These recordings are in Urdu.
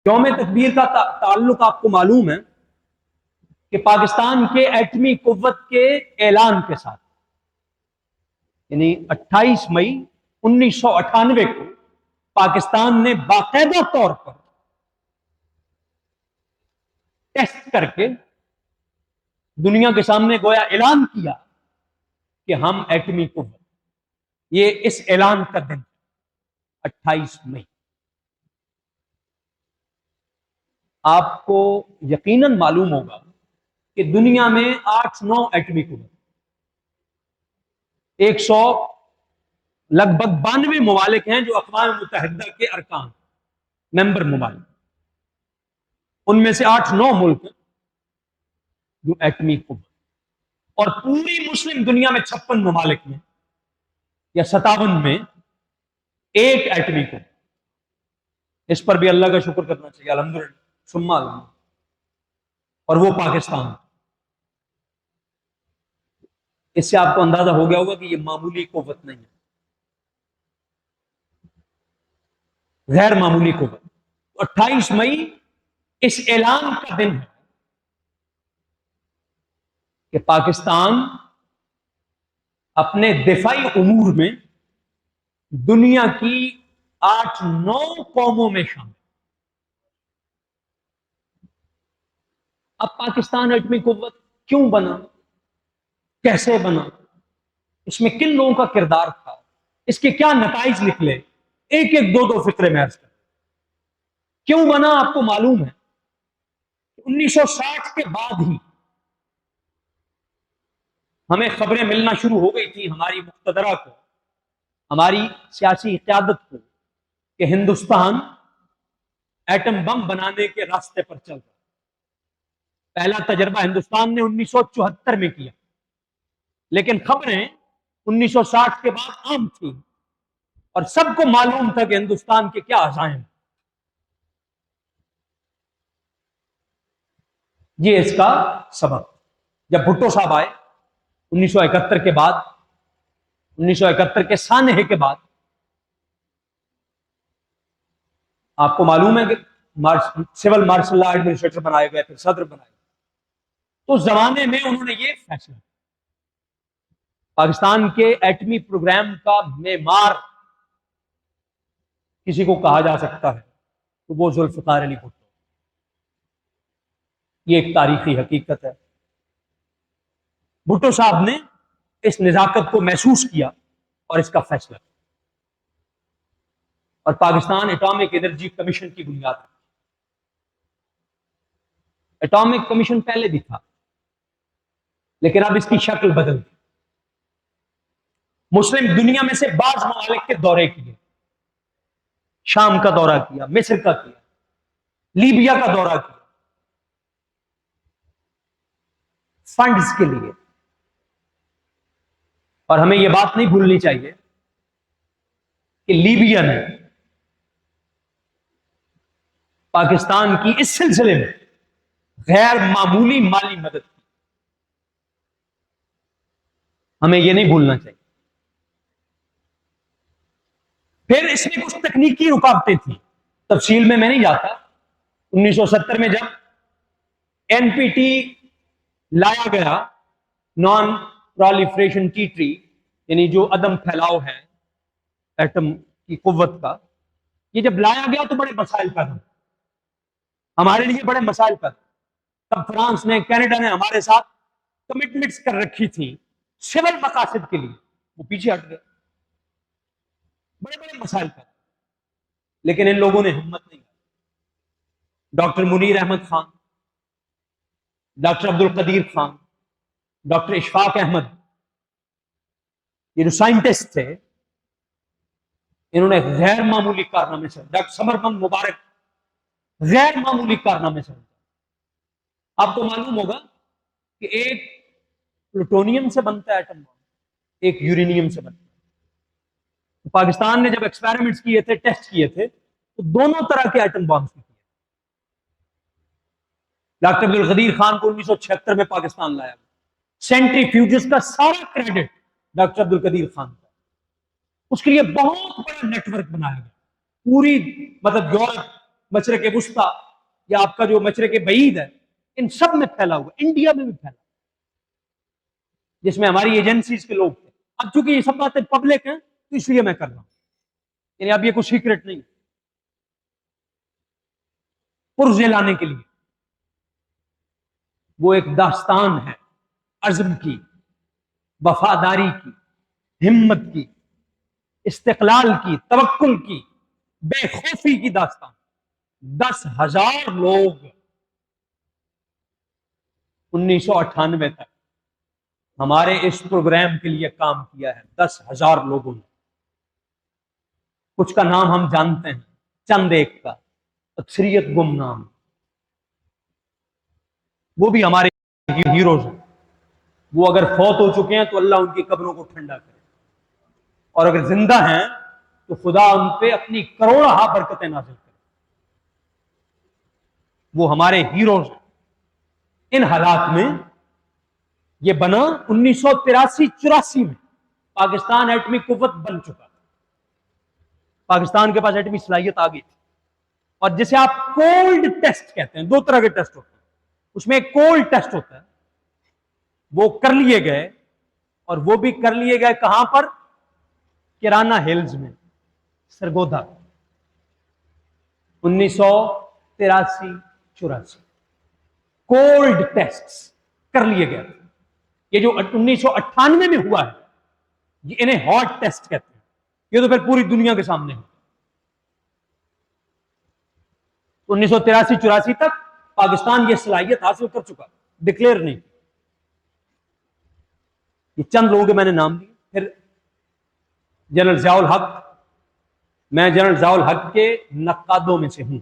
یوم تکبیر کا تعلق آپ کو معلوم ہے کہ پاکستان کے ایٹمی قوت کے اعلان کے ساتھ، یعنی 28 مئی 1998 کو پاکستان نے باقاعدہ طور پر ٹیسٹ کر کے دنیا کے سامنے گویا اعلان کیا کہ ہم ایٹمی قوت، یہ اس اعلان کا دن 28 مئی۔ آپ کو یقیناً معلوم ہوگا کہ دنیا میں 8-9 ایٹمی قوت، 100 لگ بھگ 92 ممالک ہیں جو اقوام متحدہ کے ارکان ممبر ممالک، ان میں سے 8-9 ملک ہیں جو ایٹمی قوت، اور پوری مسلم دنیا میں 56 ممالک میں یا 57 میں ایک ایٹمی قوت۔ اس پر بھی اللہ کا شکر کرنا چاہیے، الحمدللہ ثم الحمدللہ، اور وہ پاکستان۔ اس سے آپ کو اندازہ ہو گیا ہوگا کہ یہ معمولی قوت نہیں ہے، غیر معمولی قوت۔ 28 مئی اس اعلان کا دن ہے کہ پاکستان اپنے دفاعی امور میں دنیا کی 8-9 قوموں میں شامل۔ اب پاکستان ایٹمی قوت کیوں بنا، کیسے بنا، اس میں کن لوگوں کا کردار تھا، اس کے کیا نتائج نکلے، ایک ایک دو فقرے میں عرض کریں۔ کیوں بنا آپ کو معلوم ہے، 1960 کے بعد ہی ہمیں خبریں ملنا شروع ہو گئی تھی، ہماری مقتدرہ کو، ہماری سیاسی قیادت کو، کہ ہندوستان ایٹم بم بنانے کے راستے پر چل رہا ہے۔ پہلا تجربہ ہندوستان نے 1974 میں کیا، لیکن خبریں 1960 کے بعد عام تھیں اور سب کو معلوم تھا کہ ہندوستان کے کیا عزائم۔ یہ اس کا سبب، جب بھٹو صاحب آئے 1971 کے بعد، 1971 کے سانحے کے بعد، آپ کو معلوم ہے کہ سول مارشل لا ایڈمنسٹریٹر بنائے گئے، پھر صدر بنائے گئے، تو اس زمانے میں انہوں نے یہ فیصلہ، پاکستان کے ایٹمی پروگرام کا معمار کسی کو کہا جا سکتا ہے تو وہ ذوالفقار علی بھٹو۔ یہ ایک تاریخی حقیقت ہے۔ بھٹو صاحب نے اس نزاکت کو محسوس کیا اور اس کا فیصلہ کیا، اور پاکستان اٹامک انرجی کمیشن کی بنیاد ہے۔ اٹامک کمیشن پہلے بھی تھا، لیکن اب اس کی شکل بدل گئی۔ مسلم دنیا میں سے بعض ممالک کے دورے کیے، شام کا دورہ کیا، مصر کا کیا، لیبیا کا دورہ کیا، فنڈز کے لیے۔ اور ہمیں یہ بات نہیں بھولنی چاہیے کہ لیبیا نے پاکستان کی اس سلسلے میں غیر معمولی مالی مدد کی، ہمیں یہ نہیں بھولنا چاہیے۔ پھر اس میں کچھ تکنیکی رکاوٹیں تھیں، تفصیل میں نہیں جاتا۔ 1970 میں جب این پی ٹی لایا گیا، نان پرالیفریشن ٹریٹی، یعنی جو عدم پھیلاؤ ہے ایٹم کی قوت کا، یہ جب لایا گیا تو بڑے مسائل پیدا ہوئے، ہمارے لیے بڑے مسائل پیدا ہوئے۔ تب فرانس نے، کینیڈا نے ہمارے ساتھ کمٹمنٹس کر رکھی تھی سول مقاصد کے لیے، وہ پیچھے ہٹ گئے، بڑے بڑے مسائل پیدا ہوئے۔ لیکن ان لوگوں نے ہمت نہیں کی۔ ڈاکٹر منیر احمد خان، ڈاکٹر عبد القدیر خان، ڈاکٹر اشفاق احمد، یہ جو سائنٹسٹ تھے، انہوں نے غیر معمولی کارنامے سے، ڈاکٹر سمربند مبارک غیر معمولی کارنامے سے۔ آپ کو معلوم ہوگا کہ ایک پلوٹونیم سے بنتا ہے ایٹم بم، ایک یورینیم سے بنتا ہے۔ پاکستان نے جب ایکسپیریمنٹس کیے تھے، ٹیسٹ کیے تھے، تو دونوں طرح کے ایٹم بمز کیے۔ ڈاکٹر عبد القدیر خان کو 1976 میں پاکستان لایا گیا۔ سینٹری فیوجز کا سارا کریڈٹ ڈاکٹر عبد القدیر خان کا. اس کے لیے بہت بڑا نیٹ ورک بنایا گیا, پوری مطلب یورپ, مشرق وسطیٰ یا آپ کا جو مشرق بعید ہے, ان سب میں پھیلا ہوا, انڈیا میں بھی پھیلا, جس میں ہماری ایجنسیز کے لوگ تھے. اب چونکہ یہ سب باتیں پبلک ہیں تو اس لیے میں کر رہا ہوں, یعنی اب یہ کوئی سیکرٹ نہیں. پرزے لانے کے لیے وہ ایک داستان ہے عزم کی, وفاداری کی, ہمت کی, استقلال کی, توکل کی, بے خوفی کی داستان. 10,000 لوگ 1998 تک ہمارے اس پروگرام کے لیے کام کیا ہے. 10,000 لوگوں نے. کچھ کا نام ہم جانتے ہیں, چند ایک کا, اکثریت گمنام. وہ بھی ہمارے ہیروز ہیں. وہ اگر فوت ہو چکے ہیں تو اللہ ان کی قبروں کو ٹھنڈا کرے, اور اگر زندہ ہیں تو خدا ان پہ اپنی کروڑہ برکتیں نازل کرے. وہ ہمارے ہیروز ہیں. ان حالات میں یہ بنا 1983-84 میں پاکستان ایٹمی قوت بن چکا. پاکستان کے پاس ایٹمی صلاحیت آ گئی تھی. اور جسے آپ کولڈ ٹیسٹ کہتے ہیں, 2 طرح کے ٹیسٹ ہوتے ہیں. اس میں ایک کولڈ ٹیسٹ ہوتا ہے, وہ کر لیے گئے, اور وہ بھی کر لیے گئے کہاں پر؟ کیرانا ہلز میں, سرگودا. 1983-84 کولڈ ٹیسٹ کر لیے گئے. یہ جو 1998 میں ہوا ہے یہ انہیں ہاٹ ٹیسٹ کہتے ہیں. یہ تو پھر پوری دنیا کے سامنے ہے. 1983-84 تک پاکستان یہ صلاحیت حاصل کر چکا, ڈکلیئر نہیں. یہ چند لوگوں کے میں نے نام دیے. پھر جنرل ضیاء الحق, میں جنرل ضیاء الحق کے نقادوں میں سے ہوں.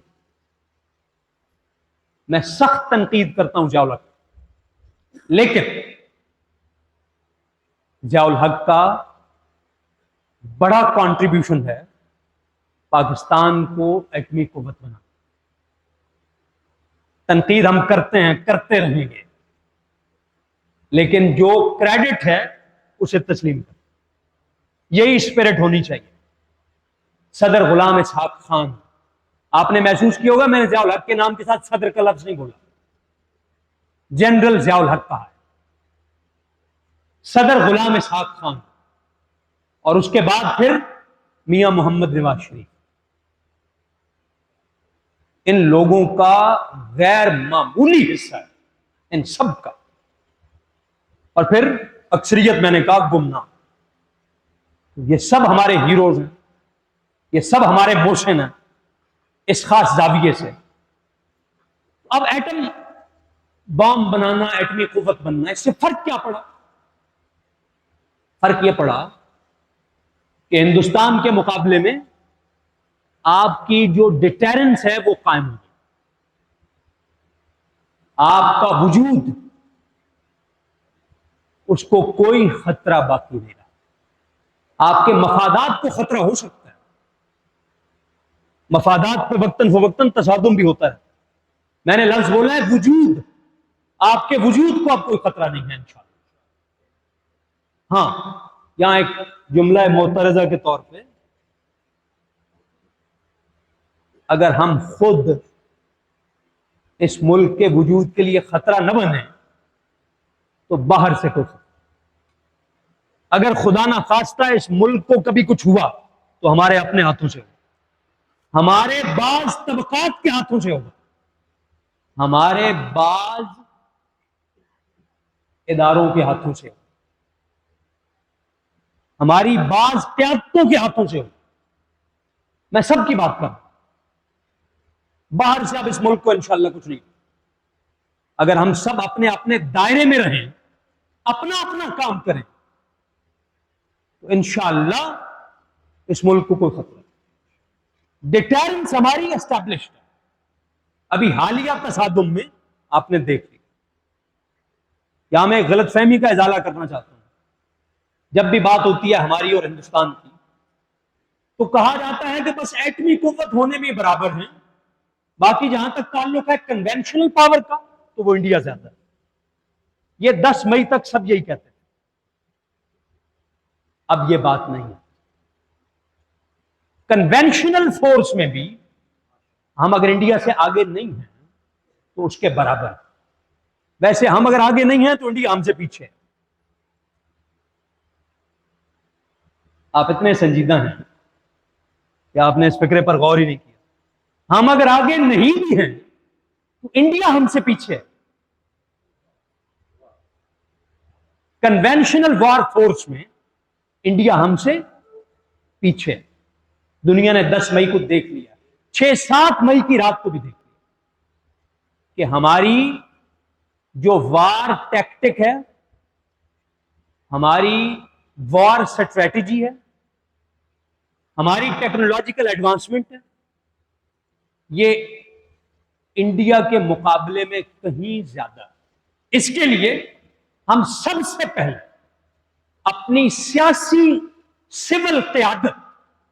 میں سخت تنقید کرتا ہوں ضیاء الحق, لیکن ضیاء الحق کا بڑا کنٹریبیوشن ہے پاکستان کو ایٹمی قوت بنا. تنقید ہم کرتے ہیں, کرتے رہیں گے, لیکن جو کریڈٹ ہے اسے تسلیم کریں. یہی اسپرٹ ہونی چاہیے. صدر غلام اسحاق خان, آپ نے محسوس کیا ہوگا میں نے ضیاء الحق کے نام کے ساتھ صدر کا لفظ نہیں بولا, جنرل ضیاء الحق کہا ہے. صدر غلام اسحاق خان, اور اس کے بعد پھر میاں محمد نواز شریف. ان لوگوں کا غیر معمولی حصہ ہے, ان سب کا. اور پھر اکثریت میں نے کہا گمنام. یہ سب ہمارے ہیروز ہیں, یہ سب ہمارے موشن ہیں اس خاص زاویے سے. اب ایٹم بام بنانا, ایٹمی قوت بننا, اس سے فرق کیا پڑا؟ فرق یہ پڑا کہ ہندوستان کے مقابلے میں آپ کی جو ڈیٹرنس ہے وہ قائم ہوگی. آپ کا وجود, اس کو کوئی خطرہ باقی نہیں رہا. آپ کے مفادات کو خطرہ ہو سکتا ہے, مفادات پہ وقتاً فوقتاً تصادم بھی ہوتا ہے. میں نے لفظ بولا ہے وجود, آپ کے وجود کو اب کوئی خطرہ نہیں ہے انشاءاللہ. ہاں, یہاں ایک جملہ معترضہ کے طور پہ, اگر ہم خود اس ملک کے وجود کے لیے خطرہ نہ بنے تو باہر سے کچھ. اگر خدا نہ خواستہ اس ملک کو کبھی کچھ ہوا تو ہمارے اپنے ہاتھوں سے ہوگا, ہمارے بعض طبقات کے ہاتھوں سے ہوگا, ہمارے بعض اداروں کے ہاتھوں سے ہوگا, ہماری بعض قیادتوں کے ہاتھوں سے ہوگا. میں سب کی بات کر رہا ہوں. باہر سے اب اس ملک کو انشاءاللہ کچھ نہیں. اگر ہم سب اپنے اپنے دائرے میں رہیں, اپنا اپنا کام کریں, تو انشاءاللہ اس ملک کو کوئی خطرہ نہیں. ڈیٹرنس ہماری اسٹیبلشڈ ہے. ابھی حالیہ تصادم میں آپ نے دیکھ لی. یہاں میں غلط فہمی کا ازالہ کرنا چاہتا ہوں. جب بھی بات ہوتی ہے ہماری اور ہندوستان کی تو کہا جاتا ہے کہ بس ایٹمی قوت ہونے میں برابر ہیں, باقی جہاں تک تعلق ہے کنونشنل پاور کا تو وہ انڈیا زیادہ ہے. یہ 10 مئی تک سب یہی کہتے ہیں. اب یہ بات نہیں ہے. کنونشنل فورس میں بھی ہم اگر انڈیا سے آگے نہیں ہیں تو اس کے برابر. ویسے ہم اگر آگے نہیں ہیں تو انڈیا ہم سے پیچھے ہے. آپ اتنے سنجیدہ ہیں کہ آپ نے اس فکرے پر غور ہی نہیں کیا. ہم اگر آگے نہیں بھی ہیں تو انڈیا ہم سے پیچھے ہے. کنونشنل وار فورس میں انڈیا ہم سے پیچھے. دنیا نے 10 مئی کو دیکھ لیا, 6-7 مئی کی رات کو بھی دیکھ لیا کہ ہماری جو وار ٹیکٹک ہے, ہماری وار اسٹریٹجی ہے, ہماری ٹیکنالوجیکل ایڈوانسمنٹ ہے, یہ انڈیا کے مقابلے میں کہیں زیادہ. اس کے لیے ہم سب سے پہلے اپنی سیاسی سول قیادت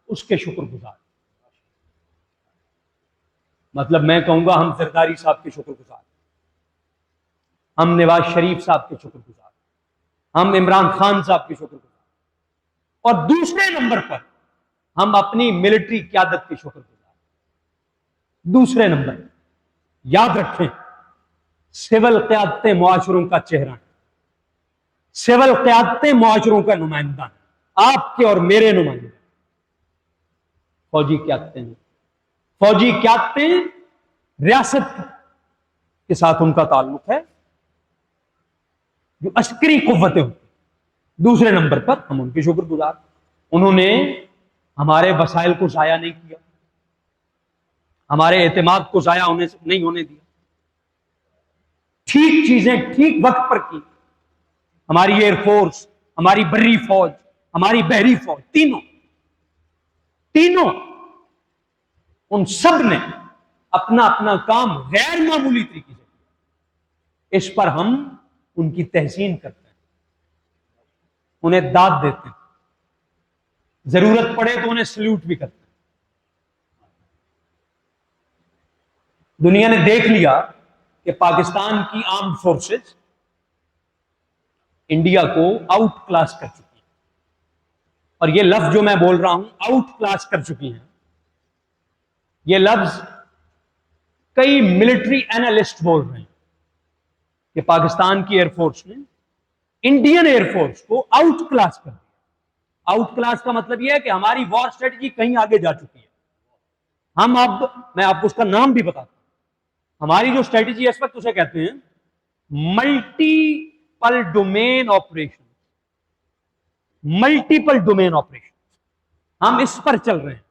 اس کے شکر گزار. مطلب میں کہوں گا ہم زرداری صاحب کے شکر گزار, ہم نواز شریف صاحب کے شکر گزار, ہم عمران خان صاحب کے شکر گزار, اور دوسرے نمبر پر ہم اپنی ملٹری قیادت کے شکر گزار. دوسرے نمبر یاد رکھیں, سول قیادتیں معاشروں کا چہرہ ہیں, سول قیادتیں معاشروں کا نمائندہ ہیں, آپ کے اور میرے نمائندے. فوجی قیادتیں ہیں, فوجی قیادتیں ریاست کے ساتھ ان کا تعلق ہے جو عسکری قوتیں ہوتی. دوسرے نمبر پر ہم ان کے شکر گزار, انہوں نے ہمارے وسائل کو ضائع نہیں کیا, ہمارے اعتماد کو ضائع نہیں ہونے دیا, ٹھیک چیزیں ٹھیک وقت پر کی. ہماری ایئر فورس, ہماری بری فوج, ہماری بحری فوج, تینوں ان سب نے اپنا اپنا کام غیر معمولی طریقے سے کیا. اس پر ہم ان کی تحسین کرتے ہیں, انہیں داد دیتے ہیں, ضرورت پڑے تو انہیں سلیوٹ بھی کرتے ہیں. دنیا نے دیکھ لیا کہ پاکستان کی آرمڈ فورسز انڈیا کو آؤٹ کلاس کر چکی ہیں, اور یہ لفظ جو میں بول رہا ہوں آؤٹ کلاس کر چکی ہیں, یہ لفظ کئی ملٹری اینالسٹ بول رہے ہیں کہ پاکستان کی ایئر فورس نے انڈین ایئر فورس کو آؤٹ کلاس کر دیا. آؤٹ کلاس کا مطلب یہ ہے کہ ہماری وار اسٹریٹجی کہیں آگے جا چکی ہے. ہم اب میں آپ کو اس کا نام بھی بتاتا ہوں. ہماری جو اسٹریٹجی اس وقت اسے کہتے ہیں multiple domain operation. Multiple domain operation ہم اس پر چل رہے ہیں.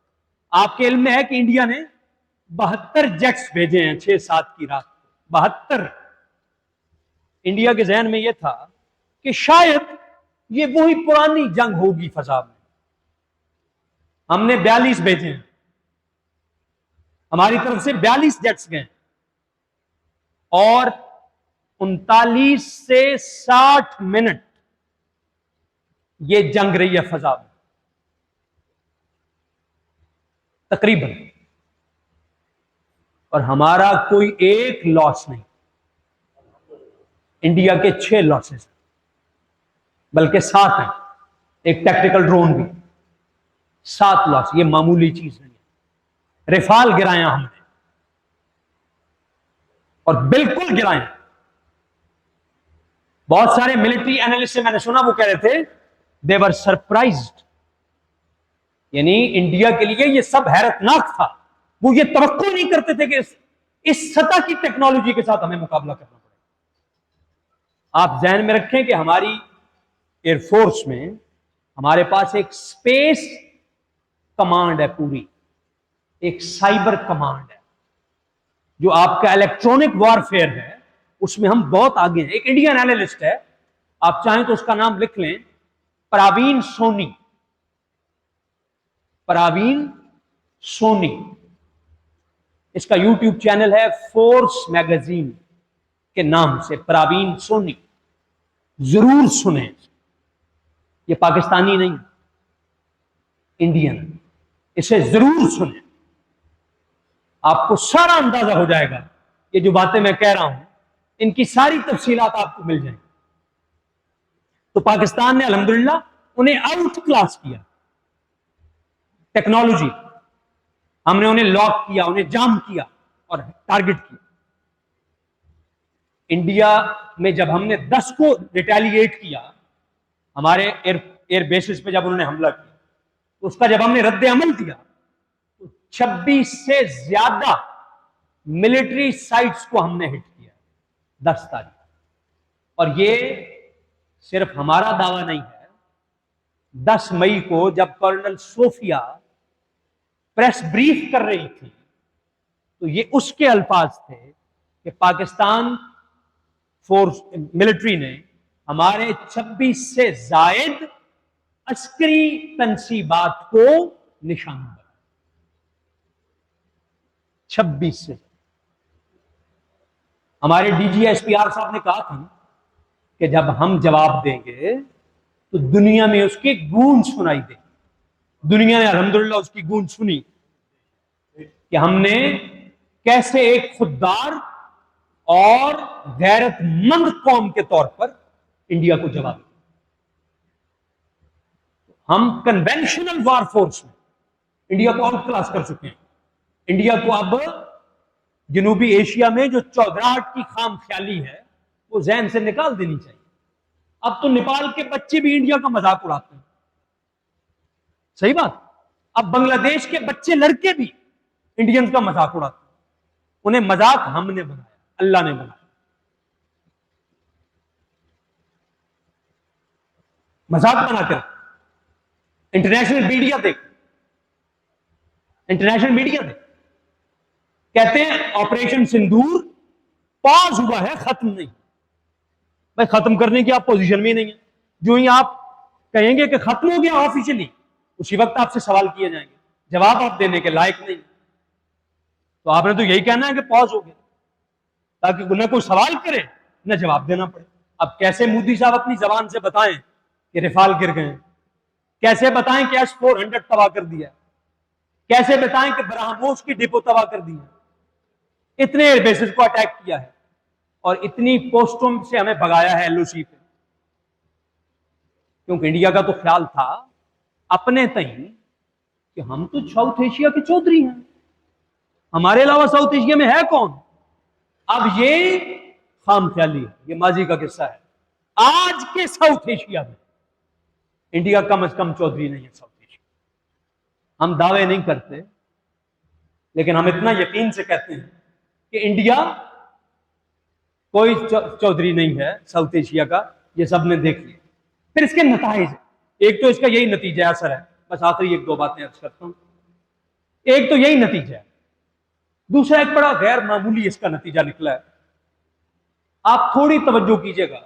آپ کے علم میں ہے کہ انڈیا نے 72 جیٹس بھیجے ہیں 6-7 کی رات کو. 72. انڈیا کے ذہن میں یہ تھا کہ شاید یہ وہی پرانی جنگ ہوگی فضا میں. ہم نے 42 بھیجے ہیں, ہماری طرف سے 42 جیٹس گئے, اور 39 سے 60 منٹ یہ جنگ رہی ہے فضا میں تقریباً, اور ہمارا کوئی ایک لاس نہیں. انڈیا کے 6 لاسز بلکہ 7 ہیں, ایک ٹیکٹیکل ڈرون بھی. 7 لاس, یہ معمولی چیز نہیں ہے. رفال گرایا ہم نے, اور بالکل گرائے. بہت سارے ملٹری اینالسٹ سے میں نے سنا, وہ کہہ رہے تھے they were surprised, یعنی انڈیا کے لیے یہ سب حیرتناک تھا. وہ یہ توقع نہیں کرتے تھے کہ اس سطح کی ٹیکنالوجی کے ساتھ ہمیں مقابلہ کرنا پڑے. آپ ذہن میں رکھیں کہ ہماری ایئر فورس میں ہمارے پاس ایک اسپیس کمانڈ ہے, پوری ایک سائبر کمانڈ ہے, جو آپ کا الیکٹرانک وارفیئر ہے اس میں ہم بہت آگے ہیں. ایک انڈین اینالسٹ ہے, آپ چاہیں تو اس کا نام لکھ لیں, پراوین سونی. پراوین سونی, اس کا یوٹیوب چینل ہے فورس میگزین کے نام سے. پراوین سونی, ضرور سنیں. یہ پاکستانی نہیں, انڈین, اسے ضرور سنیں. آپ کو سارا اندازہ ہو جائے گا. یہ جو باتیں میں کہہ رہا ہوں ان کی ساری تفصیلات آپ کو مل جائیں. تو پاکستان نے الحمدللہ انہیں آؤٹ کلاس کیا. ٹیکنالوجی ہم نے انہیں لاک کیا, انہیں جام کیا اور ٹارگٹ کیا. انڈیا میں جب ہم نے 10 کو ریٹیلیٹ کیا, ہمارے ایئر بیسز پہ جب انہوں نے حملہ کیا, تو اس کا جب ہم نے رد عمل دیا تو 26 سے زیادہ ملٹری سائٹس کو ہم نے ہٹ کیا 10 تاریخ. اور یہ صرف ہمارا دعویٰ نہیں ہے. 10 مئی کو جب کرنل صوفیہ پریس بریف کر رہی تھی تو یہ اس کے الفاظ تھے کہ پاکستان فورس ملٹری نے ہمارے 26 سے زائد عسکری تنصیبات کو نشانہ بنایا. 26 سے. ہمارے D G S P R صاحب نے کہا تھا کہ جب ہم جواب دیں گے تو دنیا میں اس کی گونج سنائی دے. دنیا نے الحمدللہ اس کی گونج سنی کہ ہم نے کیسے ایک خوددار اور غیرت مند قوم کے طور پر انڈیا کو جواب دیا. ہم کنونشنل وار فورس میں انڈیا کو آؤٹ کلاس کر چکے ہیں. انڈیا کو اب جنوبی ایشیا میں جو چودراہٹ کی خام خیالی ہے وہ ذہن سے نکال دینی چاہیے. اب تو نیپال کے بچے بھی انڈیا کا مذاق اڑاتے ہیں. صحیح بات. اب بنگلہ دیش کے بچے لڑکے بھی انڈینز کا مذاق اڑاتے ہیں. انہیں مذاق ہم نے بنایا, اللہ نے بنایا. مذاق بنا کر انٹرنیشنل میڈیا دیکھ, انٹرنیشنل میڈیا دیکھ, کہتے ہیں آپریشن سندور پاز ہوا ہے, ختم نہیں. بھائی ختم کرنے کی آپ پوزیشن میں ہی نہیں ہے. جو ہی آپ کہیں گے کہ ختم ہو گیا آفیشلی, اسی وقت آپ سے سوال کیے جائیں گے, جواب آپ دینے کے لائق نہیں. تو آپ نے تو یہی کہنا ہے کہ پاز ہو گیا, تاکہ نہ کوئی سوال کرے نہ جواب دینا پڑے. اب کیسے مودی صاحب اپنی زبان سے بتائیں کہ رفال گر گئے, کیسے بتائیں کہ S-400 تباہ کر دیا, کیسے بتائیں کہ برہموس کی ڈپو تباہ کر دی ہے, اتنے ایئر بیسز کو اٹیک کیا ہے اور اتنی پوسٹوں سے ہمیں بھگایا ہے LOC پہ. کیونکہ انڈیا کا تو خیال تھا اپنے تئیں کہ ہم تو ساؤتھ ایشیا کے چودھری ہیں, ہمارے علاوہ ساؤتھ ایشیا میں ہے کون. اب یہ خام خیالی ہے, یہ ماضی کا قصہ ہے. آج کے ساؤتھ ایشیا میں انڈیا کم از کم چودھری نہیں ہے. ساؤتھ ایشیا ہم دعوے نہیں کرتے, لیکن ہم اتنا یقین سے کہتے ہیں کہ انڈیا کوئی چودھری نہیں ہے ساؤتھ ایشیا کا. یہ سب نے دیکھ لیا. پھر اس کے نتائج, ایک تو اس کا یہی نتیجہ اثر ہے. بس آخری 1-2 باتیں عرض کرتا ہوں. ایک تو یہی نتیجہ ہے. دوسرا ایک بڑا غیر معمولی اس کا نتیجہ نکلا ہے. آپ تھوڑی توجہ کیجئے گا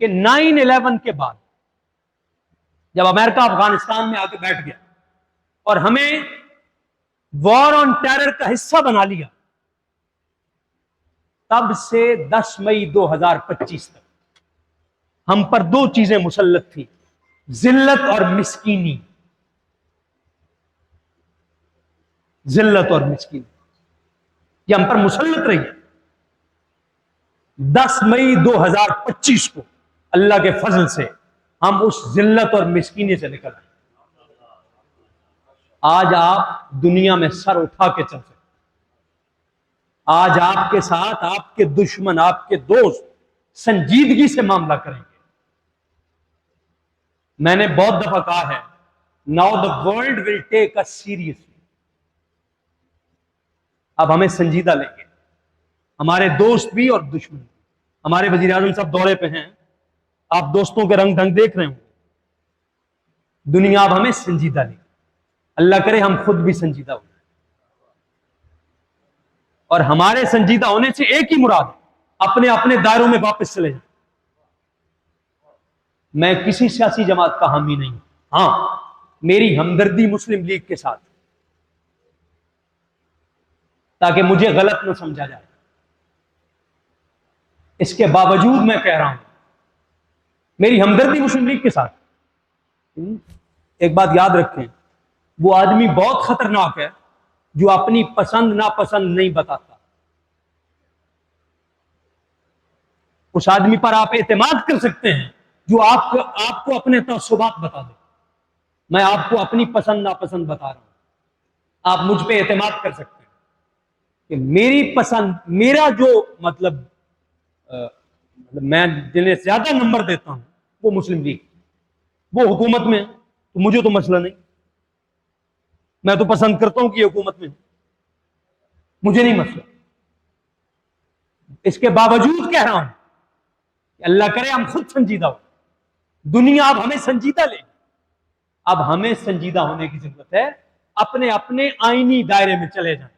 کہ 9/11 کے بعد جب امریکہ افغانستان میں آ کے بیٹھ گیا اور ہمیں وار آن ٹیرر کا حصہ بنا لیا, تب سے 10 مئی 2025 تک ہم پر 2 چیزیں مسلط تھیں, ذلت اور مسکینی. ذلت اور مسکینی یہ ہم پر مسلط رہی ہے. 10 مئی 2025 کو اللہ کے فضل سے ہم اس ذلت اور مسکینی سے نکل آئے. آج آپ دنیا میں سر اٹھا کے چل سکتے. آج آپ کے ساتھ آپ کے دشمن, آپ کے دوست سنجیدگی سے معاملہ کریں گے. میں نے بہت دفعہ کہا ہے, now the world will take us seriously. اب ہمیں سنجیدہ لیں گے, ہمارے دوست بھی اور دشمن بھی. ہمارے وزیر اعظم صاحب دورے پہ ہیں, آپ دوستوں کے رنگ ڈھنگ دیکھ رہے ہوں. دنیا اب ہمیں سنجیدہ لے. اللہ کرے ہم خود بھی سنجیدہ ہو جائیں. اور ہمارے سنجیدہ ہونے سے ایک ہی مراد ہے, اپنے اپنے دائروں میں واپس چلے جائیں. میں کسی سیاسی جماعت کا حامی نہیں. ہاں, میری ہمدردی مسلم لیگ کے ساتھ, تاکہ مجھے غلط نہ سمجھا جائے. اس کے باوجود میں کہہ رہا ہوں میری ہمدردی مسلم لیگ کے ساتھ. ایک بات یاد رکھیں, وہ آدمی بہت خطرناک ہے جو اپنی پسند ناپسند نہیں بتاتا. اس آدمی پر آپ اعتماد کر سکتے ہیں جو آپ کو اپنے تعصبات بتا دے. میں آپ کو اپنی پسند ناپسند بتا رہا ہوں. آپ مجھ پہ اعتماد کر سکتے ہیں کہ میری پسند، میرا جو مطلب میں جنہیں زیادہ نمبر دیتا ہوں وہ مسلم لیگ، وہ حکومت میں ہے تو مجھے تو مسئلہ نہیں. میں تو پسند کرتا ہوں کہ یہ حکومت میں ہوں، مجھے نہیں مسئلہ. اس کے باوجود کہہ رہا ہوں کہ اللہ کرے ہم خود سنجیدہ ہو. دنیا اب ہمیں سنجیدہ لے. اب ہمیں سنجیدہ ہونے کی ضرورت ہے. اپنے اپنے آئینی دائرے میں چلے جائیں.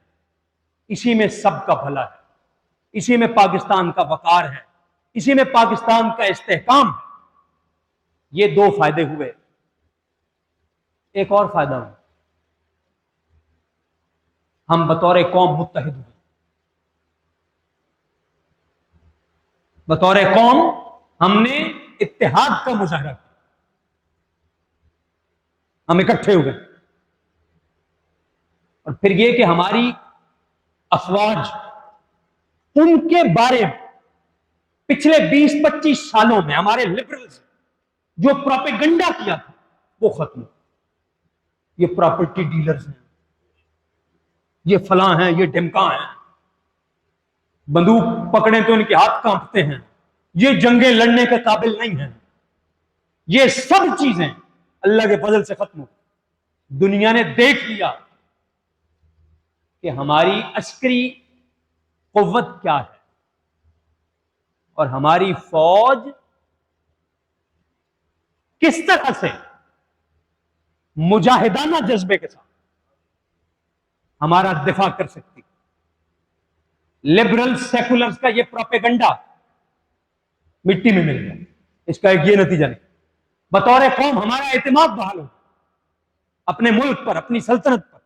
اسی میں سب کا بھلا ہے، اسی میں پاکستان کا وقار ہے، اسی میں پاکستان کا استحکام ہے. یہ دو فائدے ہوئے. ایک اور فائدہ ہوا، ہم بطور قوم متحد ہوئے. بطور قوم ہم نے اتحاد کا مظاہرہ کیا. ہم اکٹھے ہوئے. اور پھر یہ کہ ہماری افواج، ان کے بارے میں پچھلے 20-25 سالوں میں ہمارے لبرلز جو پروپیگنڈا کیا تھا وہ ختم ہو. یہ پراپرٹی ڈیلرز ہیں، یہ فلاں ہیں، یہ ڈھمکاں ہیں، بندوق پکڑیں تو ان کے ہاتھ کانپتے ہیں، یہ جنگیں لڑنے کے قابل نہیں ہیں. یہ سب چیزیں اللہ کے فضل سے ختم ہو. دنیا نے دیکھ لیا کہ ہماری عسکری قوت کیا ہے اور ہماری فوج کس طرح سے مجاہدانہ جذبے کے ساتھ ہمارا دفاع کر سکتی. لبرل سیکولرز کا یہ پروپیگنڈا مٹی میں مل گیا. اس کا ایک یہ نتیجہ نہیں. بطور قوم ہمارا اعتماد بحال ہو اپنے ملک پر، اپنی سلطنت پر،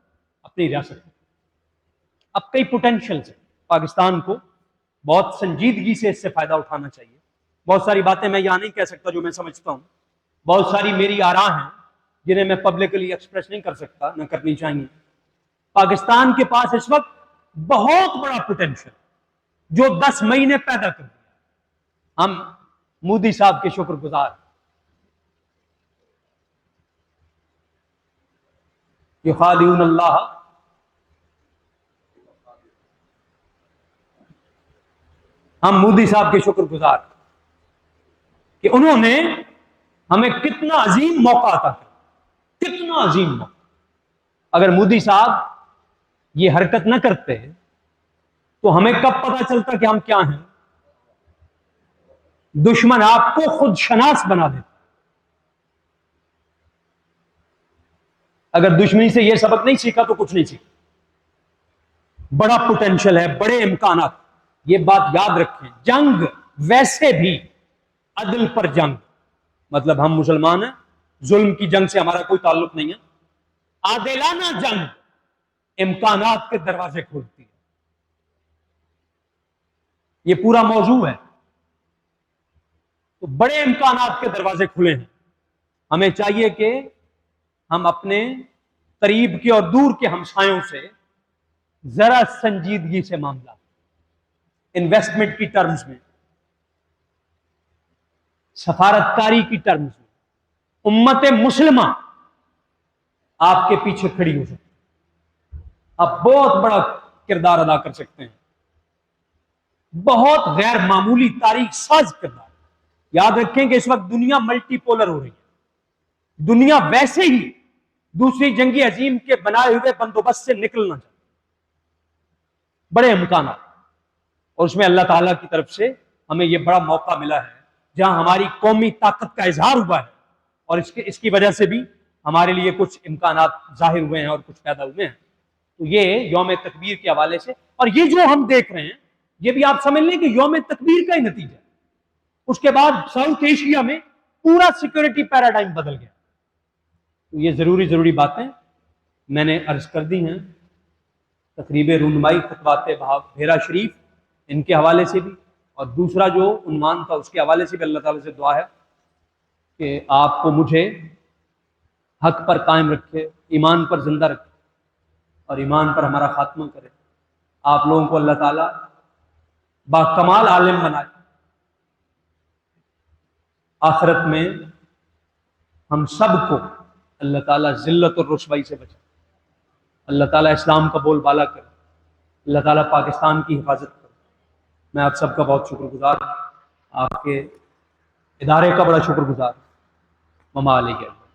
اپنی ریاست پر. اب کئی پوٹینشلز ہیں. پاکستان کو بہت سنجیدگی سے اس سے فائدہ اٹھانا چاہیے. بہت ساری باتیں میں یہاں نہیں کہہ سکتا جو میں سمجھتا ہوں. بہت ساری میری آراء ہیں جنہیں میں پبلکلی ایکسپریس نہیں کر سکتا، نہ کرنی چاہیے. پاکستان کے پاس اس وقت بہت بڑا پوٹینشل جو 10 مئی نے پیدا کر دیا. ہم مودی صاحب کے شکر گزار. یخادعون اللہ ہم مودی صاحب کے شکر گزار کہ انہوں نے ہمیں کتنا عظیم موقع عطا کیا. کتنا عظیم موقع. اگر مودی صاحب یہ حرکت نہ کرتے تو ہمیں کب پتا چلتا کہ ہم کیا ہیں. دشمن آپ کو خود شناس بنا دیتا. اگر دشمنی سے یہ سبق نہیں سیکھا تو کچھ نہیں سیکھا. بڑا پوٹینشل ہے، بڑے امکانات. یہ بات یاد رکھیں. جنگ ویسے بھی عدل پر جنگ، مطلب ہم مسلمان ہیں، ظلم کی جنگ سے ہمارا کوئی تعلق نہیں ہے. عادلانہ جنگ امکانات کے دروازے کھولتی ہے. یہ پورا موضوع ہے. تو بڑے امکانات کے دروازے کھلے ہیں. ہمیں چاہیے کہ ہم اپنے قریب کے اور دور کے ہمسایوں سے ذرا سنجیدگی سے معاملہ، انویسٹمنٹ کی ٹرمز میں، سفارتکاری کی ٹرمز میں. امت مسلمہ آپ کے پیچھے کھڑی ہو سکتی. آپ بہت بڑا کردار ادا کر سکتے ہیں. بہت غیر معمولی تاریخ ساز کردار. یاد رکھیں کہ اس وقت دنیا ملٹی پولر ہو رہی ہے. دنیا ویسے ہی دوسری جنگی عظیم کے بنائے ہوئے بندوبست سے نکلنا چاہتی. بڑے امکانات. اور اس میں اللہ تعالیٰ کی طرف سے ہمیں یہ بڑا موقع ملا ہے جہاں ہماری قومی طاقت کا اظہار ہوا ہے اور اس کی وجہ سے بھی ہمارے لیے کچھ امکانات ظاہر ہوئے ہیں اور کچھ پیدا ہوئے ہیں. تو یہ یوم تکبیر کے حوالے سے، اور یہ جو ہم دیکھ رہے ہیں یہ بھی آپ سمجھ لیں کہ یوم تکبیر کا ہی نتیجہ ہے. اس کے بعد ساؤتھ ایشیا میں پورا سیکورٹی پیراڈائم بدل گیا. تو یہ ضروری باتیں میں نے عرض کر دی ہیں. تقریب رونمائی خطبات بحیرہ شریف، ان کے حوالے سے بھی، اور دوسرا جو عنوان تھا اس کے حوالے سے بھی اللہ تعالیٰ سے دعا ہے کہ آپ کو مجھے حق پر قائم رکھے، ایمان پر زندہ رکھے اور ایمان پر ہمارا خاتمہ کرے. آپ لوگوں کو اللہ تعالیٰ با کمال عالم بنائے. آخرت میں ہم سب کو اللہ تعالیٰ ذلت اور رسوائی سے بچائے، اللہ تعالیٰ اسلام کا بول بالا کرے، اللہ تعالیٰ پاکستان کی حفاظت کرے۔ میں آپ سب کا بہت شکر گزار ہوں، آپ کے ادارے کا بڑا شکر گزار ہوں۔ وما علیہ